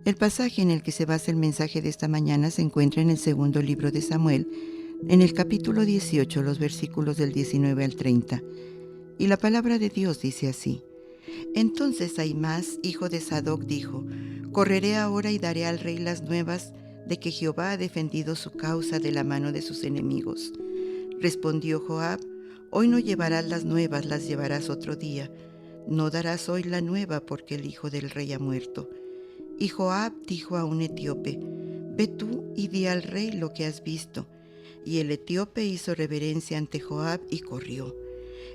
El pasaje en el que se basa el mensaje de esta mañana se encuentra en el segundo libro de Samuel, en el capítulo 18, los versículos del 19 al 30. Y la palabra de Dios dice así: Entonces Ahimaas, hijo de Sadoc, dijo: Correré ahora y daré al rey las nuevas de que Jehová ha defendido su causa de la mano de sus enemigos. Respondió Joab: Hoy no llevarás las nuevas, las llevarás otro día. No darás hoy la nueva, porque el hijo del rey ha muerto. Y Joab dijo a un etíope: Ve tú y di al rey lo que has visto. Y el etíope hizo reverencia ante Joab y corrió.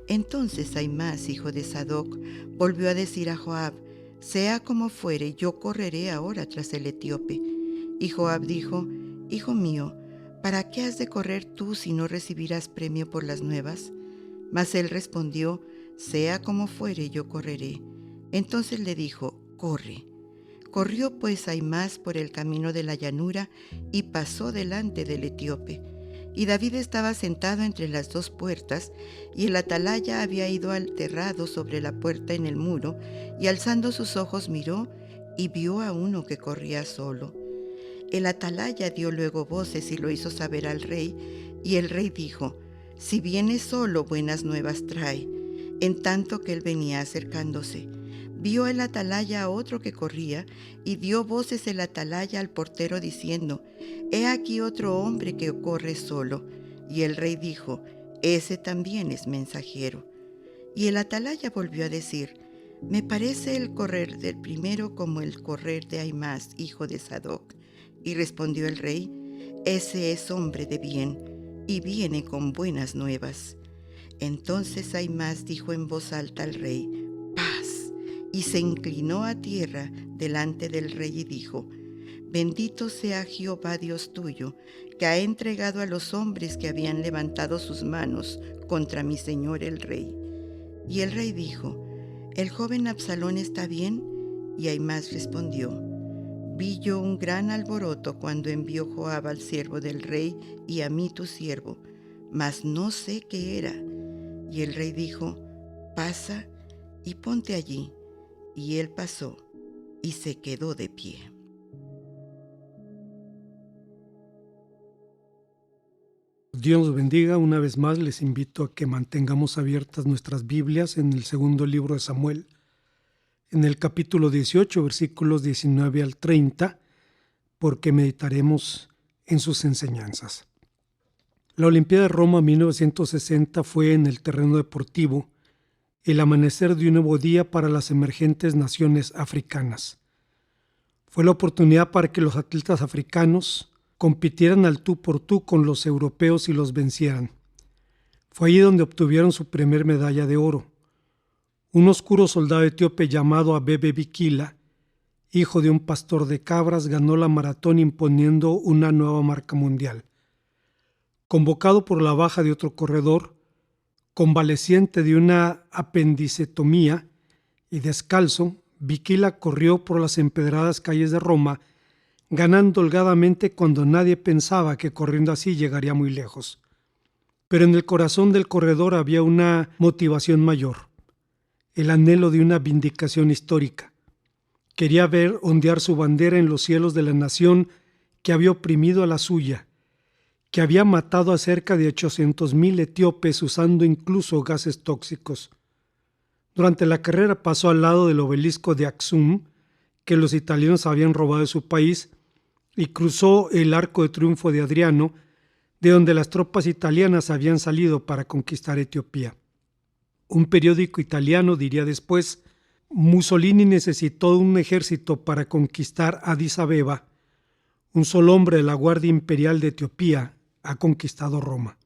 Entonces Ahimaas, hijo de Sadoc, volvió a decir a Joab: Sea como fuere, yo correré ahora tras el etíope. Y Joab dijo: Hijo mío, ¿para qué has de correr tú si no recibirás premio por las nuevas? Mas él respondió: Sea como fuere, yo correré. Entonces le dijo: Corre. Corrió pues Ahimaas por el camino de la llanura y pasó delante del etíope. Y David estaba sentado entre las dos puertas, y el atalaya había ido aterrado sobre la puerta en el muro, y alzando sus ojos miró, y vio a uno que corría solo. El atalaya dio luego voces y lo hizo saber al rey, y el rey dijo: Si viene solo, buenas nuevas trae. En tanto que él venía acercándose, vio el atalaya a otro que corría, y dio voces el atalaya al portero diciendo: He aquí otro hombre que corre solo. Y el rey dijo: Ese también es mensajero. Y el atalaya volvió a decir: Me parece el correr del primero como el correr de Ahimaas, hijo de Sadoc. Y respondió el rey: Ese es hombre de bien, y viene con buenas nuevas. Entonces Ahimaas dijo en voz alta al rey: Paz. Y se inclinó a tierra delante del rey y dijo: Bendito sea Jehová Dios tuyo, que ha entregado a los hombres que habían levantado sus manos contra mi señor el rey. Y el rey dijo: ¿El joven Absalón está bien? Y Ahimaas respondió: Vi yo un gran alboroto cuando envió Joab al siervo del rey y a mí tu siervo, mas no sé qué era. Y el rey dijo: Pasa y ponte allí. Y él pasó y se quedó de pie. Dios los bendiga. Una vez más les invito a que mantengamos abiertas nuestras Biblias en el segundo libro de Samuel, en el capítulo 18, versículos 19 al 30, porque meditaremos en sus enseñanzas. La Olimpiada de Roma 1960 fue en el terreno deportivo el amanecer de un nuevo día para las emergentes naciones africanas. Fue la oportunidad para que los atletas africanos compitieran al tú por tú con los europeos y los vencieran. Fue allí donde obtuvieron su primer medalla de oro. Un oscuro soldado etíope llamado Abebe Bikila, hijo de un pastor de cabras, ganó la maratón imponiendo una nueva marca mundial. Convocado por la baja de otro corredor, convaleciente de una apendicectomía y descalzo, Bikila corrió por las empedradas calles de Roma, ganando holgadamente cuando nadie pensaba que corriendo así llegaría muy lejos. Pero en el corazón del corredor había una motivación mayor, el anhelo de una vindicación histórica. Quería ver ondear su bandera en los cielos de la nación que había oprimido a la suya, que había matado a cerca de 800,000 etíopes usando incluso gases tóxicos. Durante la carrera pasó al lado del obelisco de Aksum, que los italianos habían robado de su país, y cruzó el Arco de Triunfo de Adriano, de donde las tropas italianas habían salido para conquistar Etiopía. Un periódico italiano diría después: Mussolini necesitó un ejército para conquistar Addis Abeba. Un solo hombre de la Guardia Imperial de Etiopía ha conquistado Roma.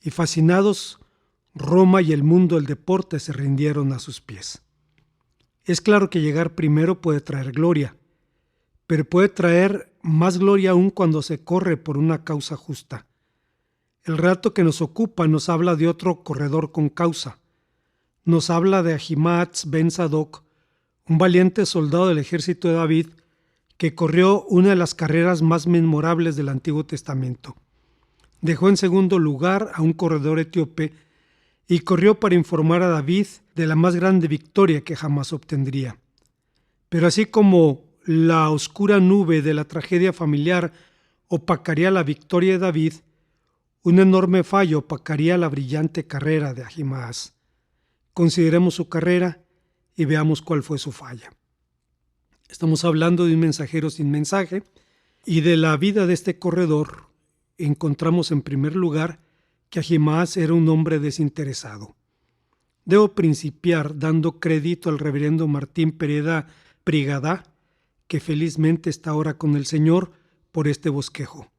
Y fascinados, Roma y el mundo del deporte se rindieron a sus pies. Es claro que llegar primero puede traer gloria, pero puede traer más gloria aún cuando se corre por una causa justa. El relato que nos ocupa nos habla de otro corredor con causa. Nos habla de Ahimaaz ben Sadoc, un valiente soldado del ejército de David que corrió una de las carreras más memorables del Antiguo Testamento. Dejó en segundo lugar a un corredor etíope y corrió para informar a David de la más grande victoria que jamás obtendría. Pero así como la oscura nube de la tragedia familiar opacaría la victoria de David, un enorme fallo opacaría la brillante carrera de Ahimaaz. Consideremos su carrera y veamos cuál fue su falla. Estamos hablando de un mensajero sin mensaje, y de la vida de este corredor encontramos en primer lugar que Ahimaaz era un hombre desinteresado. Debo principiar dando crédito al reverendo Martín Pereda Prigadá, que felizmente está ahora con el Señor, por este bosquejo.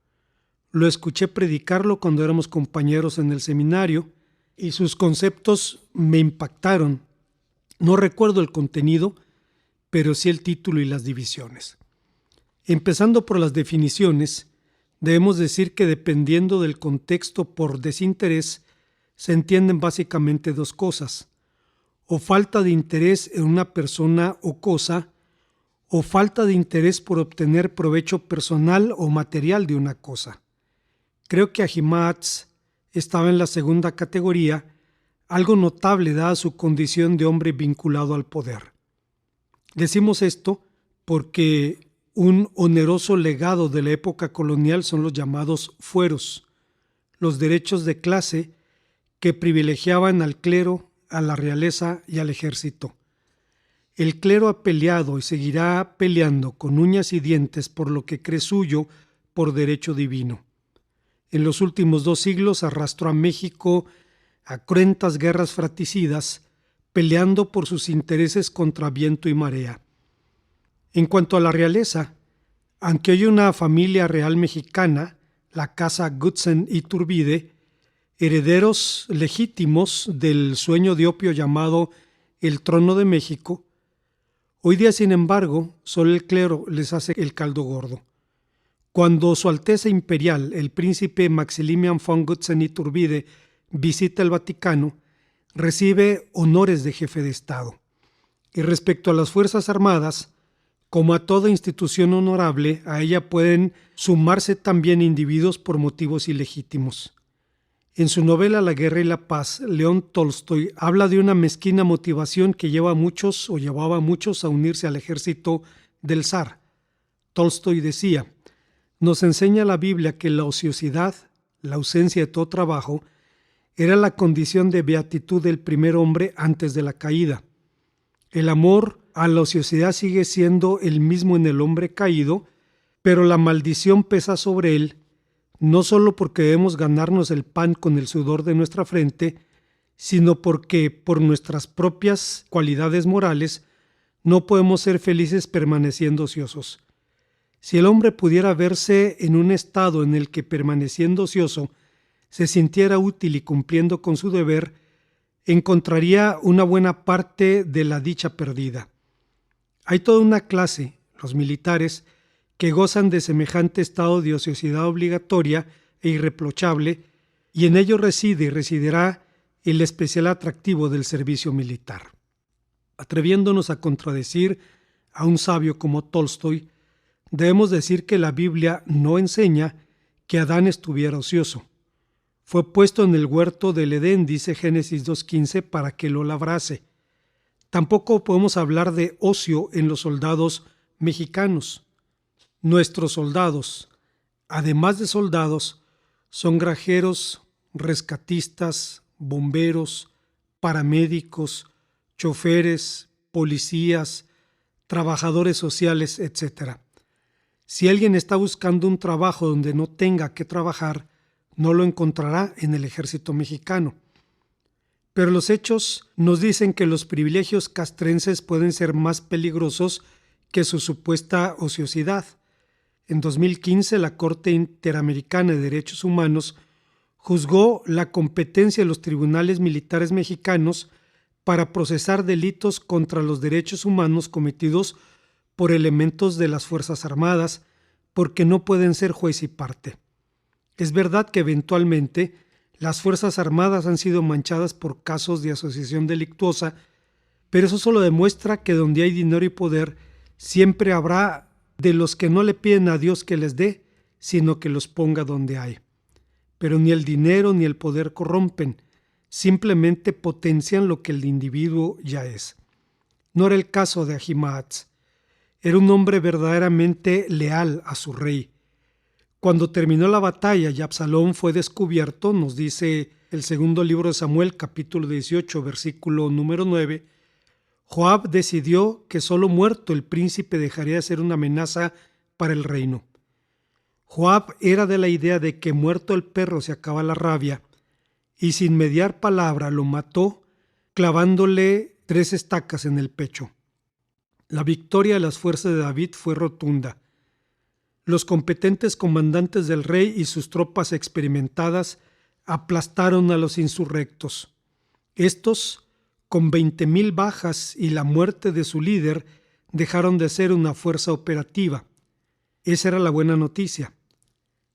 Lo escuché predicarlo cuando éramos compañeros en el seminario y sus conceptos me impactaron. No recuerdo el contenido, pero sí el título y las divisiones. Empezando por las definiciones, debemos decir que dependiendo del contexto por desinterés, se entienden básicamente dos cosas: o falta de interés en una persona o cosa, o falta de interés por obtener provecho personal o material de una cosa. Creo que Ahimaaz estaba en la segunda categoría, algo notable dada su condición de hombre vinculado al poder. Decimos esto porque un oneroso legado de la época colonial son los llamados fueros, los derechos de clase que privilegiaban al clero, a la realeza y al ejército. El clero ha peleado y seguirá peleando con uñas y dientes por lo que cree suyo por derecho divino. En los últimos 2 siglos arrastró a México a cruentas guerras fratricidas, peleando por sus intereses contra viento y marea. En cuanto a la realeza, aunque hay una familia real mexicana, la casa Gutzen Iturbide, herederos legítimos del sueño de opio llamado el Trono de México, hoy día, sin embargo, solo el clero les hace el caldo gordo. Cuando Su Alteza Imperial, el príncipe Maximilian von Gutzen Iturbide, visita el Vaticano, recibe honores de jefe de Estado. Y respecto a las Fuerzas Armadas, como a toda institución honorable, a ella pueden sumarse también individuos por motivos ilegítimos. En su novela La guerra y la paz, León Tolstoy habla de una mezquina motivación que llevaba a muchos a unirse al ejército del zar. Tolstoy decía: nos enseña la Biblia que la ociosidad, la ausencia de todo trabajo, era la condición de beatitud del primer hombre antes de la caída. El amor a la ociosidad sigue siendo el mismo en el hombre caído, pero la maldición pesa sobre él, no solo porque debemos ganarnos el pan con el sudor de nuestra frente, sino porque por nuestras propias cualidades morales no podemos ser felices permaneciendo ociosos. Si el hombre pudiera verse en un estado en el que, permaneciendo ocioso, se sintiera útil y cumpliendo con su deber, encontraría una buena parte de la dicha perdida. Hay toda una clase, los militares, que gozan de semejante estado de ociosidad obligatoria e irreprochable, y en ello reside y residirá el especial atractivo del servicio militar. Atreviéndonos a contradecir a un sabio como Tolstoy, debemos decir que la Biblia no enseña que Adán estuviera ocioso. Fue puesto en el huerto del Edén, dice Génesis 2:15, para que lo labrase. Tampoco podemos hablar de ocio en los soldados mexicanos. Nuestros soldados, además de soldados, son granjeros, rescatistas, bomberos, paramédicos, choferes, policías, trabajadores sociales, etc. Si alguien está buscando un trabajo donde no tenga que trabajar, no lo encontrará en el ejército mexicano. Pero los hechos nos dicen que los privilegios castrenses pueden ser más peligrosos que su supuesta ociosidad. En 2015, la Corte Interamericana de Derechos Humanos juzgó la competencia de los tribunales militares mexicanos para procesar delitos contra los derechos humanos cometidos por elementos de las Fuerzas Armadas, porque no pueden ser juez y parte. Es verdad que eventualmente las Fuerzas Armadas han sido manchadas por casos de asociación delictuosa, pero eso solo demuestra que donde hay dinero y poder, siempre habrá de los que no le piden a Dios que les dé, sino que los ponga donde hay. Pero ni el dinero ni el poder corrompen, simplemente potencian lo que el individuo ya es. No era el caso de Ahimaaz. Era un hombre verdaderamente leal a su rey. Cuando terminó la batalla y Absalón fue descubierto, nos dice el segundo libro de Samuel, capítulo 18, versículo número 9, Joab decidió que solo muerto el príncipe dejaría de ser una amenaza para el reino. Joab era de la idea de que muerto el perro se acaba la rabia, y sin mediar palabra lo mató clavándole 3 estacas en el pecho. La victoria de las fuerzas de David fue rotunda. Los competentes comandantes del rey y sus tropas experimentadas aplastaron a los insurrectos. Estos, con 20,000 bajas y la muerte de su líder, dejaron de ser una fuerza operativa. Esa era la buena noticia.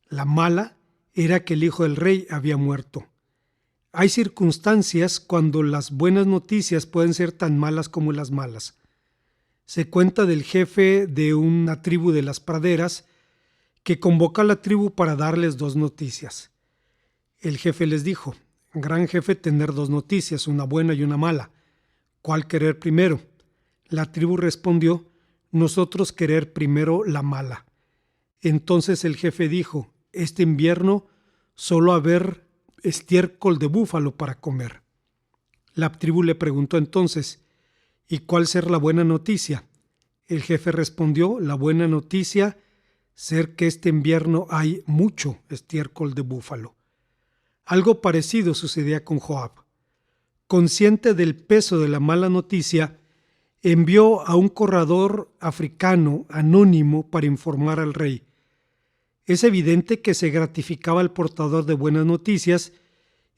La mala era que el hijo del rey había muerto. Hay circunstancias cuando las buenas noticias pueden ser tan malas como las malas. Se cuenta del jefe de una tribu de las praderas que convocó a la tribu para darles 2 noticias. El jefe les dijo: gran jefe, tener 2 noticias, una buena y una mala. ¿Cuál querer primero? La tribu respondió: nosotros querer primero la mala. Entonces el jefe dijo: este invierno solo haber estiércol de búfalo para comer. La tribu le preguntó entonces: ¿y cuál ser la buena noticia? El jefe respondió: la buena noticia ser que este invierno hay mucho estiércol de búfalo. Algo parecido sucedía con Joab. Consciente del peso de la mala noticia, envió a un corredor africano anónimo para informar al rey. Es evidente que se gratificaba al portador de buenas noticias,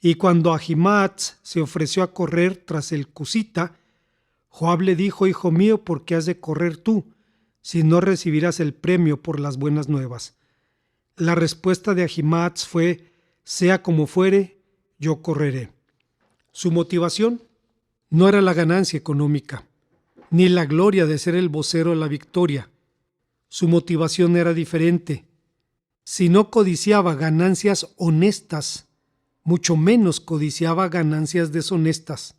y cuando Ahimaaz se ofreció a correr tras el cusita, Joab le dijo: hijo mío, ¿por qué has de correr tú, si no recibirás el premio por las buenas nuevas? La respuesta de Ahimaaz fue: sea como fuere, yo correré. Su motivación no era la ganancia económica, ni la gloria de ser el vocero de la victoria. Su motivación era diferente. Si no codiciaba ganancias honestas, mucho menos codiciaba ganancias deshonestas.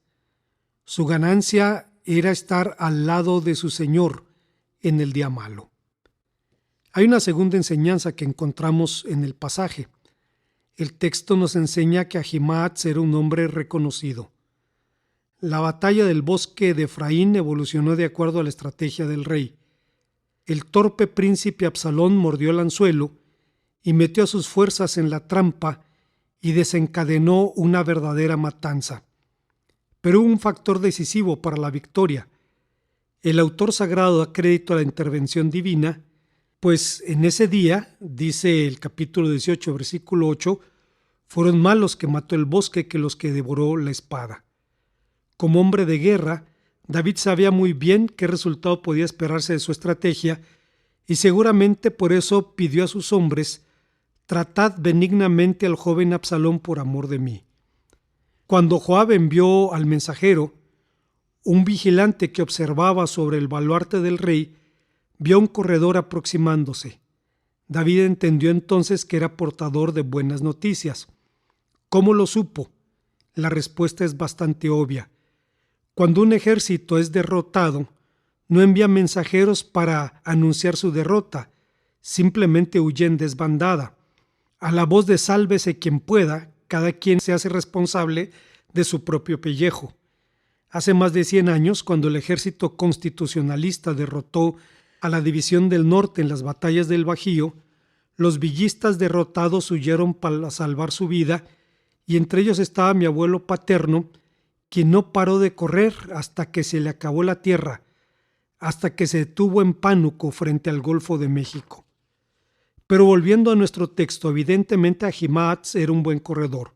Su ganancia era estar al lado de su Señor en el día malo. Hay una segunda enseñanza que encontramos en el pasaje. El texto nos enseña que Ahimaaz era un hombre reconocido. La batalla del bosque de Efraín evolucionó de acuerdo a la estrategia del rey. El torpe príncipe Absalón mordió el anzuelo y metió a sus fuerzas en la trampa y desencadenó una verdadera matanza. Pero hubo un factor decisivo para la victoria. El autor sagrado da crédito a la intervención divina, pues en ese día, dice el capítulo 18, versículo 8, fueron más los que mató el bosque que los que devoró la espada. Como hombre de guerra, David sabía muy bien qué resultado podía esperarse de su estrategia, y seguramente por eso pidió a sus hombres: tratad benignamente al joven Absalón por amor de mí. Cuando Joab envió al mensajero, un vigilante que observaba sobre el baluarte del rey vio a un corredor aproximándose. David entendió entonces que era portador de buenas noticias. ¿Cómo lo supo? La respuesta es bastante obvia. Cuando un ejército es derrotado, no envía mensajeros para anunciar su derrota, simplemente huye en desbandada. A la voz de sálvese quien pueda, cada quien se hace responsable de su propio pellejo. Hace más de 100 años, cuando el ejército constitucionalista derrotó a la División del Norte en las batallas del Bajío, los villistas derrotados huyeron para salvar su vida, y entre ellos estaba mi abuelo paterno, quien no paró de correr hasta que se le acabó la tierra, hasta que se detuvo en Pánuco frente al Golfo de México. Pero volviendo a nuestro texto, evidentemente Ahimaaz era un buen corredor.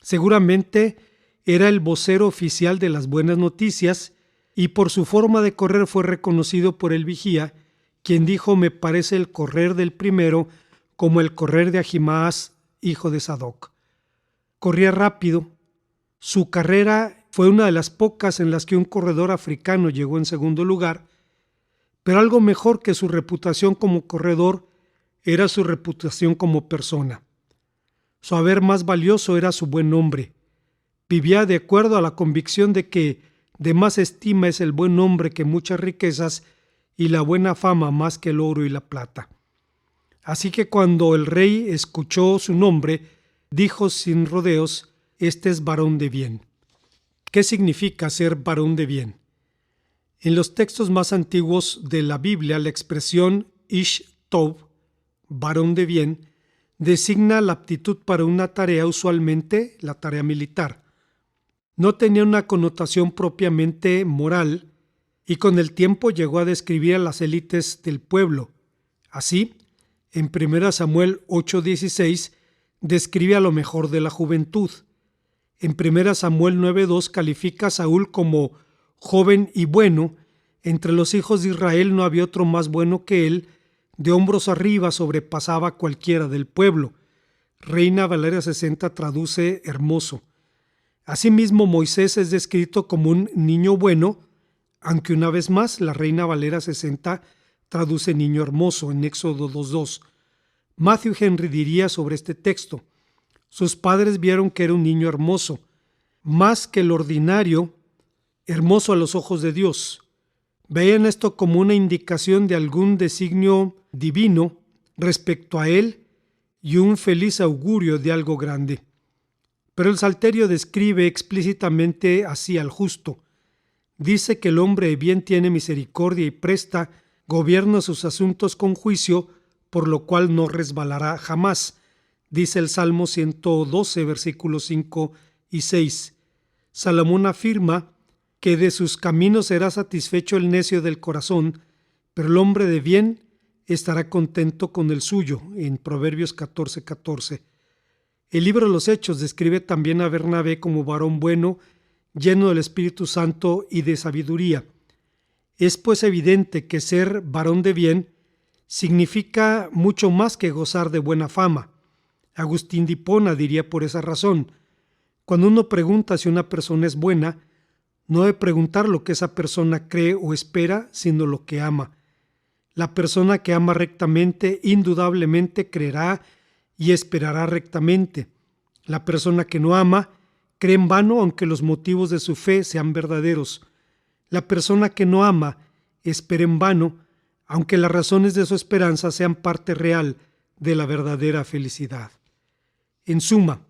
Seguramente era el vocero oficial de las buenas noticias, y por su forma de correr fue reconocido por el vigía, quien dijo: me parece el correr del primero como el correr de Ahimaaz, hijo de Sadoc. Corría rápido. Su carrera fue una de las pocas en las que un corredor africano llegó en segundo lugar, pero algo mejor que su reputación como corredor era su reputación como persona. Su haber más valioso era su buen nombre. Vivía de acuerdo a la convicción de que de más estima es el buen nombre que muchas riquezas, y la buena fama más que el oro y la plata. Así que cuando el rey escuchó su nombre, dijo sin rodeos: este es varón de bien. ¿Qué significa ser varón de bien? En los textos más antiguos de la Biblia, la expresión Ish Tov, varón de bien, designa la aptitud para una tarea, usualmente la tarea militar. No tenía una connotación propiamente moral y con el tiempo llegó a describir a las élites del pueblo. Así, en 1 Samuel 8:16 describe a lo mejor de la juventud. En 1 Samuel 9:2 califica a Saúl como joven y bueno. Entre los hijos de Israel no había otro más bueno que él. De hombros arriba sobrepasaba a cualquiera del pueblo. Reina Valera 60 traduce hermoso. Asimismo, Moisés es descrito como un niño bueno, aunque una vez más la Reina Valera 60 traduce niño hermoso en Éxodo 2:2. Matthew Henry diría sobre este texto: sus padres vieron que era un niño hermoso, más que el ordinario, hermoso a los ojos de Dios. Veían esto como una indicación de algún designio divino respecto a él y un feliz augurio de algo grande. Pero el Salterio describe explícitamente así al justo. Dice que el hombre de bien tiene misericordia y presta, gobierna sus asuntos con juicio, por lo cual no resbalará jamás. Dice el Salmo 112, versículos 5 y 6. Salomón afirma que de sus caminos será satisfecho el necio del corazón, pero el hombre de bien estará contento con el suyo, en Proverbios 14:14. El libro de los Hechos describe también a Bernabé como varón bueno, lleno del Espíritu Santo y de sabiduría. Es pues evidente que ser varón de bien significa mucho más que gozar de buena fama. Agustín de Hipona diría por esa razón: cuando uno pregunta si una persona es buena, no debe preguntar lo que esa persona cree o espera, sino lo que ama. La persona que ama rectamente indudablemente creerá y esperará rectamente. La persona que no ama cree en vano, aunque los motivos de su fe sean verdaderos. La persona que no ama espera en vano, aunque las razones de su esperanza sean parte real de la verdadera felicidad. En suma,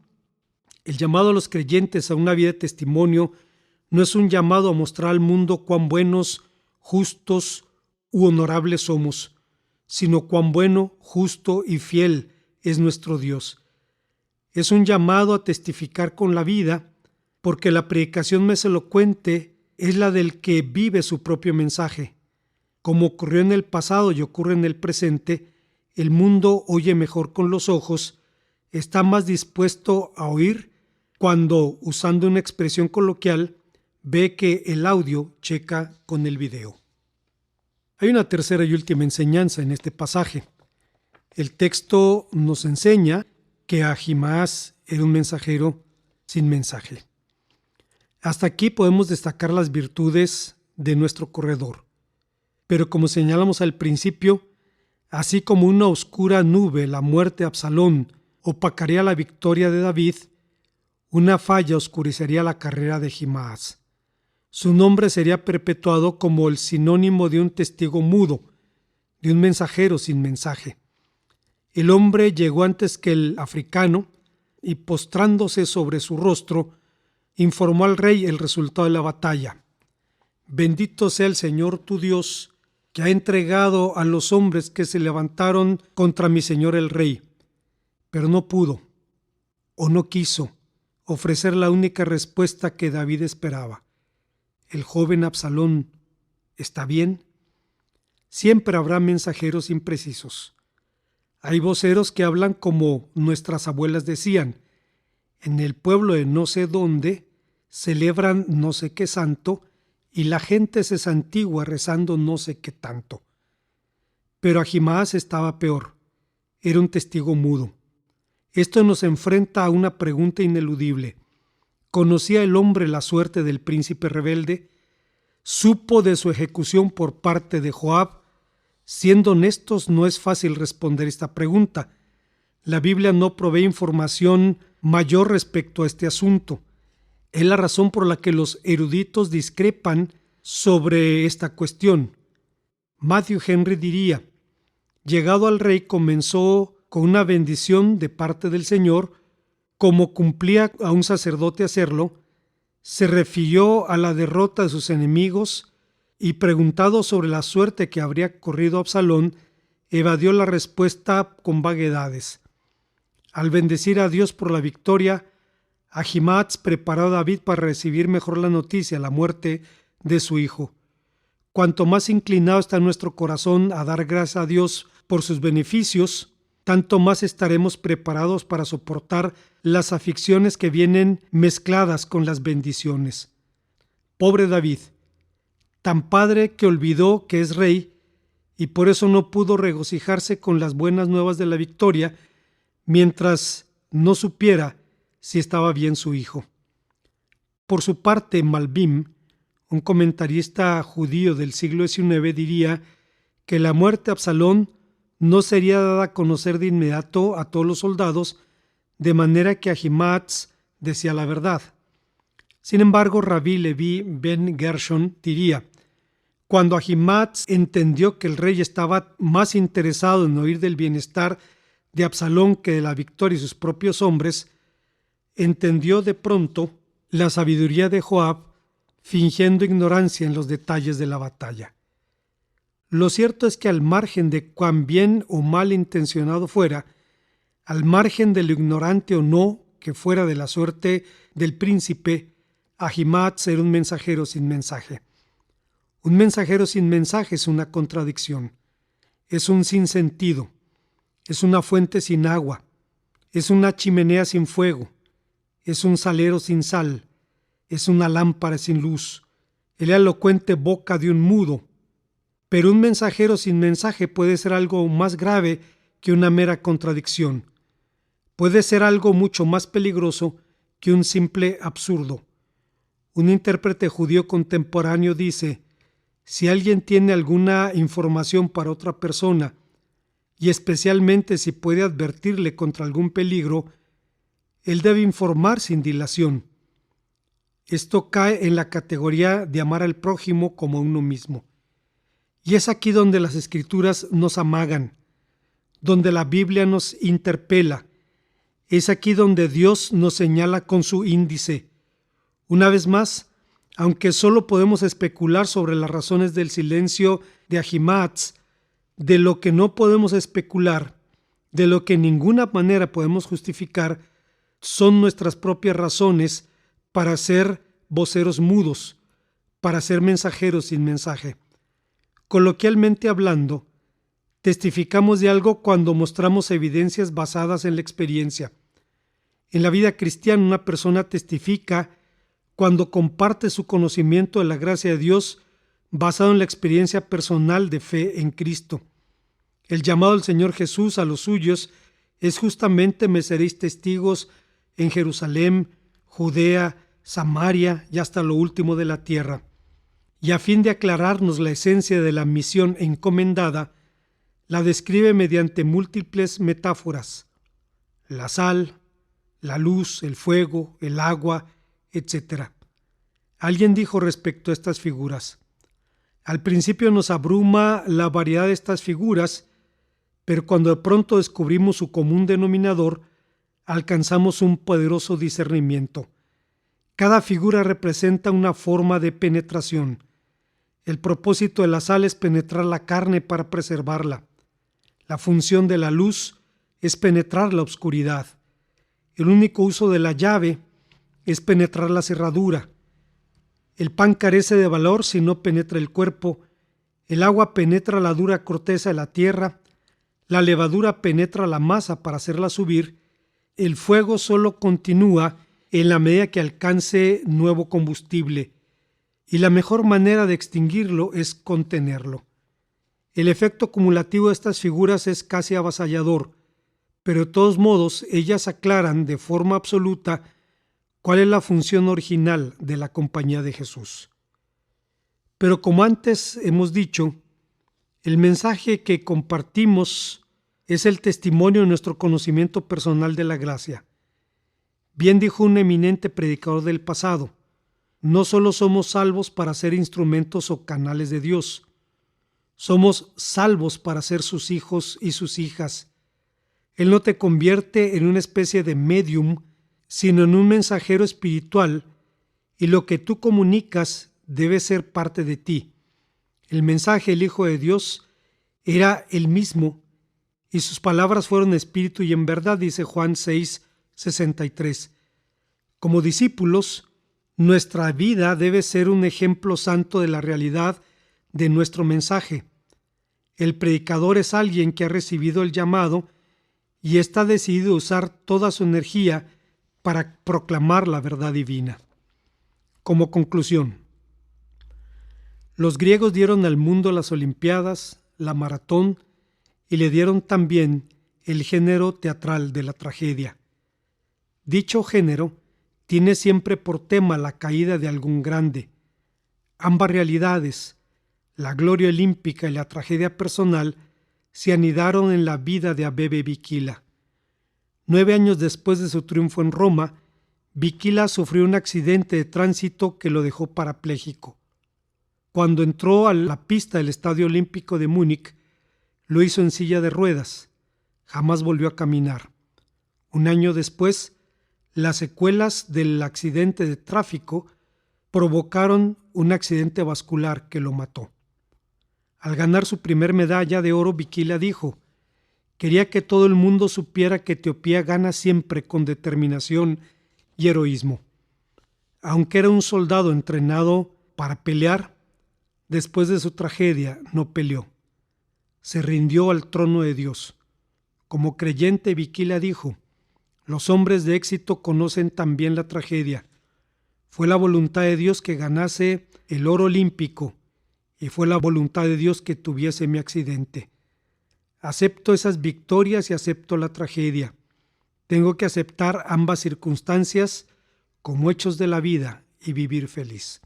el llamado a los creyentes a una vida de testimonio no es un llamado a mostrar al mundo cuán buenos, justos u honorables somos, sino cuán bueno, justo y fiel es nuestro Dios. Es un llamado a testificar con la vida, porque la predicación más elocuente es la del que vive su propio mensaje. Como ocurrió en el pasado y ocurre en el presente, el mundo oye mejor con los ojos, está más dispuesto a oír cuando, usando una expresión coloquial, ve que el audio checa con el video. Hay una tercera y última enseñanza en este pasaje. El texto nos enseña que Ahimaaz era un mensajero sin mensaje. Hasta aquí podemos destacar las virtudes de nuestro corredor. Pero como señalamos al principio, así como una oscura nube, la muerte de Absalón, opacaría la victoria de David, una falla oscurecería la carrera de Ahimaaz. Su nombre sería perpetuado como el sinónimo de un testigo mudo, de un mensajero sin mensaje. El hombre llegó antes que el africano y, postrándose sobre su rostro, informó al rey el resultado de la batalla. Bendito sea el Señor tu Dios, que ha entregado a los hombres que se levantaron contra mi señor el rey. Pero no pudo, o no quiso, ofrecer la única respuesta que David esperaba. ¿El joven Absalón está bien? Siempre habrá mensajeros imprecisos. Hay voceros que hablan como nuestras abuelas decían: en el pueblo de no sé dónde celebran no sé qué santo y la gente se santigua rezando no sé qué tanto. Pero Ahimaaz estaba peor. Era un testigo mudo. Esto nos enfrenta a una pregunta ineludible. ¿Conocía el hombre la suerte del príncipe rebelde? ¿Supo de su ejecución por parte de Joab? Siendo honestos, no es fácil responder esta pregunta. La Biblia no provee información mayor respecto a este asunto. Es la razón por la que los eruditos discrepan sobre esta cuestión. Matthew Henry diría: llegado al rey comenzó con una bendición de parte del Señor, como cumplía a un sacerdote hacerlo, se refirió a la derrota de sus enemigos y, preguntado sobre la suerte que habría corrido Absalón, evadió la respuesta con vaguedades. Al bendecir a Dios por la victoria, Ahimaaz preparó a David para recibir mejor la noticia, la muerte de su hijo. Cuanto más inclinado está nuestro corazón a dar gracias a Dios por sus beneficios, tanto más estaremos preparados para soportar las aflicciones que vienen mezcladas con las bendiciones. Pobre David, tan padre que olvidó que es rey y por eso no pudo regocijarse con las buenas nuevas de la victoria mientras no supiera si estaba bien su hijo. Por su parte, Malbim, un comentarista judío del siglo XIX, diría que la muerte de Absalón no sería dada a conocer de inmediato a todos los soldados, de manera que Ahimaaz decía la verdad. Sin embargo, Rabbi Levi ben Gershon diría: cuando Ahimaaz entendió que el rey estaba más interesado en oír del bienestar de Absalón que de la victoria de sus propios hombres, entendió de pronto la sabiduría de Joab, fingiendo ignorancia en los detalles de la batalla. Lo cierto es que al margen de cuán bien o mal intencionado fuera, al margen de lo ignorante o no que fuera de la suerte del príncipe, Ahimaaz era un mensajero sin mensaje. Un mensajero sin mensaje es una contradicción, es un sinsentido, es una fuente sin agua, es una chimenea sin fuego, es un salero sin sal, es una lámpara sin luz, es la elocuente boca de un mudo. Pero un mensajero sin mensaje puede ser algo más grave que una mera contradicción. Puede ser algo mucho más peligroso que un simple absurdo. Un intérprete judío contemporáneo dice: si alguien tiene alguna información para otra persona, y especialmente si puede advertirle contra algún peligro, él debe informar sin dilación. Esto cae en la categoría de amar al prójimo como a uno mismo. Y es aquí donde las Escrituras nos amagan, donde la Biblia nos interpela. Es aquí donde Dios nos señala con su índice. Una vez más, aunque solo podemos especular sobre las razones del silencio de Ahimaaz, de lo que no podemos especular, de lo que en ninguna manera podemos justificar, son nuestras propias razones para ser voceros mudos, para ser mensajeros sin mensaje. Coloquialmente hablando, testificamos de algo cuando mostramos evidencias basadas en la experiencia. En la vida cristiana, una persona testifica cuando comparte su conocimiento de la gracia de Dios basado en la experiencia personal de fe en Cristo. El llamado del Señor Jesús a los suyos es justamente: me seréis testigos en Jerusalén, Judea, Samaria y hasta lo último de la tierra. Y a fin de aclararnos la esencia de la misión encomendada, la describe mediante múltiples metáforas: la sal, la luz, el fuego, el agua, etc. Alguien dijo respecto a estas figuras: al principio nos abruma la variedad de estas figuras, pero cuando de pronto descubrimos su común denominador, alcanzamos un poderoso discernimiento. Cada figura representa una forma de penetración. El propósito de la sal es penetrar la carne para preservarla. La función de la luz es penetrar la oscuridad. El único uso de la llave es penetrar la cerradura. El pan carece de valor si no penetra el cuerpo. El agua penetra la dura corteza de la tierra. La levadura penetra la masa para hacerla subir. El fuego solo continúa en la medida que alcance nuevo combustible, y la mejor manera de extinguirlo es contenerlo. El efecto acumulativo de estas figuras es casi avasallador, pero de todos modos ellas aclaran de forma absoluta cuál es la función original de la compañía de Jesús. Pero como antes hemos dicho, el mensaje que compartimos es el testimonio de nuestro conocimiento personal de la gracia. Bien dijo un eminente predicador del pasado: no solo somos salvos para ser instrumentos o canales de Dios, Somos salvos para ser sus hijos y sus hijas. Él no te convierte en una especie de medium, sino en un mensajero espiritual, y lo que tú comunicas debe ser parte de ti. El mensaje del Hijo de Dios era el mismo, y sus palabras fueron espíritu y en verdad, dice Juan 6:63. Como discípulos, nuestra vida debe ser un ejemplo santo de la realidad de nuestro mensaje. El predicador es alguien que ha recibido el llamado y está decidido a usar toda su energía para proclamar la verdad divina. Como conclusión, los griegos dieron al mundo las Olimpiadas, la maratón y le dieron también el género teatral de la tragedia. Dicho género tiene siempre por tema la caída de algún grande. Ambas realidades, la gloria olímpica y la tragedia personal, se anidaron en la vida de Abebe Bikila. 9 años después de su triunfo en Roma, Bikila sufrió un accidente de tránsito que lo dejó parapléjico. Cuando entró a la pista del Estadio Olímpico de Múnich, lo hizo en silla de ruedas. Jamás volvió a caminar. Un año después, las secuelas del accidente de tráfico provocaron un accidente vascular que lo mató. Al ganar su primer medalla de oro, Bikila dijo: «Quería que todo el mundo supiera que Etiopía gana siempre con determinación y heroísmo». Aunque era un soldado entrenado para pelear, después de su tragedia no peleó. Se rindió al trono de Dios. Como creyente, Bikila dijo: «Los hombres de éxito conocen también la tragedia. Fue la voluntad de Dios que ganase el oro olímpico y fue la voluntad de Dios que tuviese mi accidente. Acepto esas victorias y acepto la tragedia. Tengo que aceptar ambas circunstancias como hechos de la vida y vivir feliz».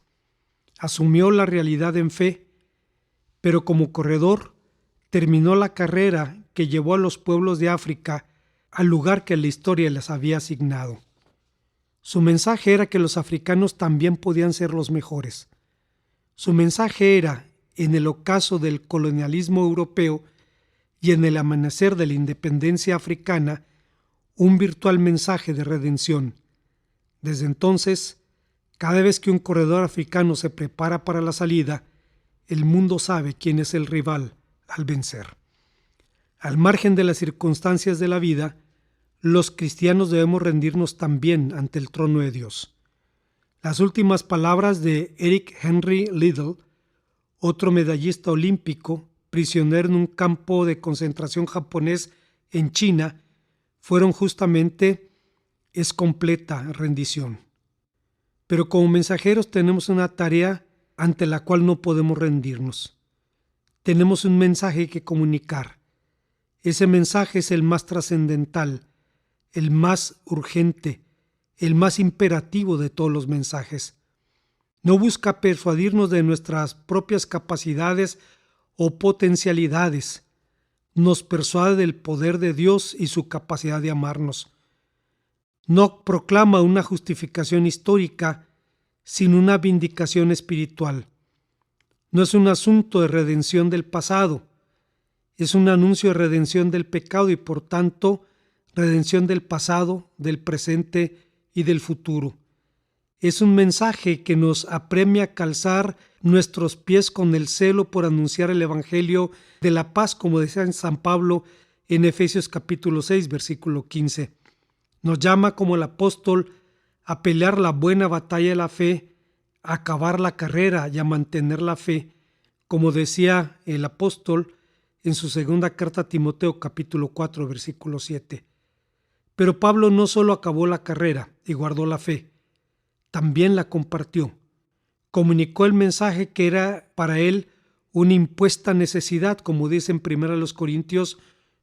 Asumió la realidad en fe, pero como corredor terminó la carrera que llevó a los pueblos de África al lugar que la historia les había asignado. Su mensaje era que los africanos también podían ser los mejores. Su mensaje era, en el ocaso del colonialismo europeo y en el amanecer de la independencia africana, un virtual mensaje de redención. Desde entonces, cada vez que un corredor africano se prepara para la salida, el mundo sabe quién es el rival al vencer. Al margen de las circunstancias de la vida, los cristianos debemos rendirnos también ante el trono de Dios. Las últimas palabras de Eric Henry Liddell, otro medallista olímpico, prisionero en un campo de concentración japonés en China, fueron justamente: «Es completa rendición». Pero como mensajeros tenemos una tarea ante la cual no podemos rendirnos. Tenemos un mensaje que comunicar. Ese mensaje es el más trascendental, el más urgente, el más imperativo de todos los mensajes. No busca persuadirnos de nuestras propias capacidades o potencialidades. Nos persuade del poder de Dios y su capacidad de amarnos. No proclama una justificación histórica, sino una vindicación espiritual. No es un asunto de redención del pasado, es un anuncio de redención del pecado y por tanto redención del pasado, del presente y del futuro. Es un mensaje que nos apremia a calzar nuestros pies con el celo por anunciar el Evangelio de la paz, como decía San Pablo en Efesios capítulo 6, versículo 15. Nos llama como el apóstol a pelear la buena batalla de la fe, a acabar la carrera y a mantener la fe, como decía el apóstol en su segunda carta a Timoteo capítulo 4, versículo 7. Pero Pablo no solo acabó la carrera y guardó la fe, también la compartió. Comunicó el mensaje que era para él una impuesta necesidad, como dice en 1 Corintios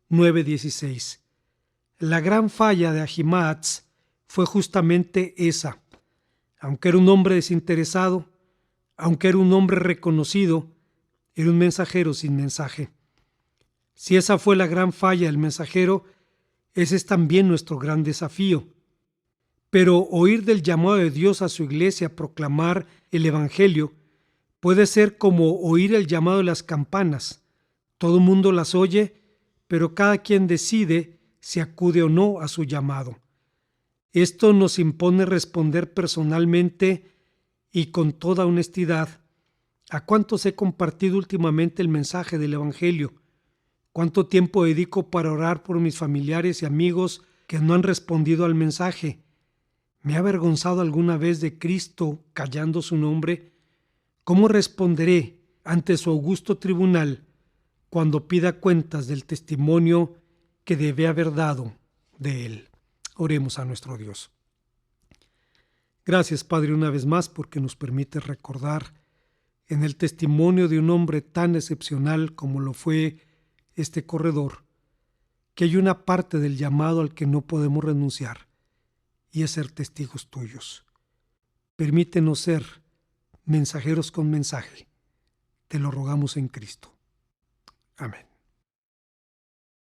9:16. La gran falla de Ahimaaz fue justamente esa. Aunque era un hombre desinteresado, aunque era un hombre reconocido, era un mensajero sin mensaje. Si esa fue la gran falla del mensajero, ese es también nuestro gran desafío. Pero oír del llamado de Dios a su iglesia a proclamar el Evangelio Puede ser como oír el llamado de las campanas. Todo el mundo las oye, pero cada quien decide si acude o no a su llamado. Esto nos impone responder personalmente y con toda honestidad. ¿A cuántos he compartido últimamente el mensaje del Evangelio? ¿Cuánto tiempo dedico para orar por mis familiares y amigos que no han respondido al mensaje? ¿Me ha avergonzado alguna vez de Cristo callando su nombre? ¿Cómo responderé ante su augusto tribunal cuando pida cuentas del testimonio que debe haber dado de él? Oremos a nuestro Dios. Gracias, Padre, una vez más porque nos permite recordar en el testimonio de un hombre tan excepcional como lo fue este corredor, que hay una parte del llamado al que no podemos renunciar, y es ser testigos tuyos. Permítenos ser mensajeros con mensaje. Te lo rogamos en Cristo. Amén.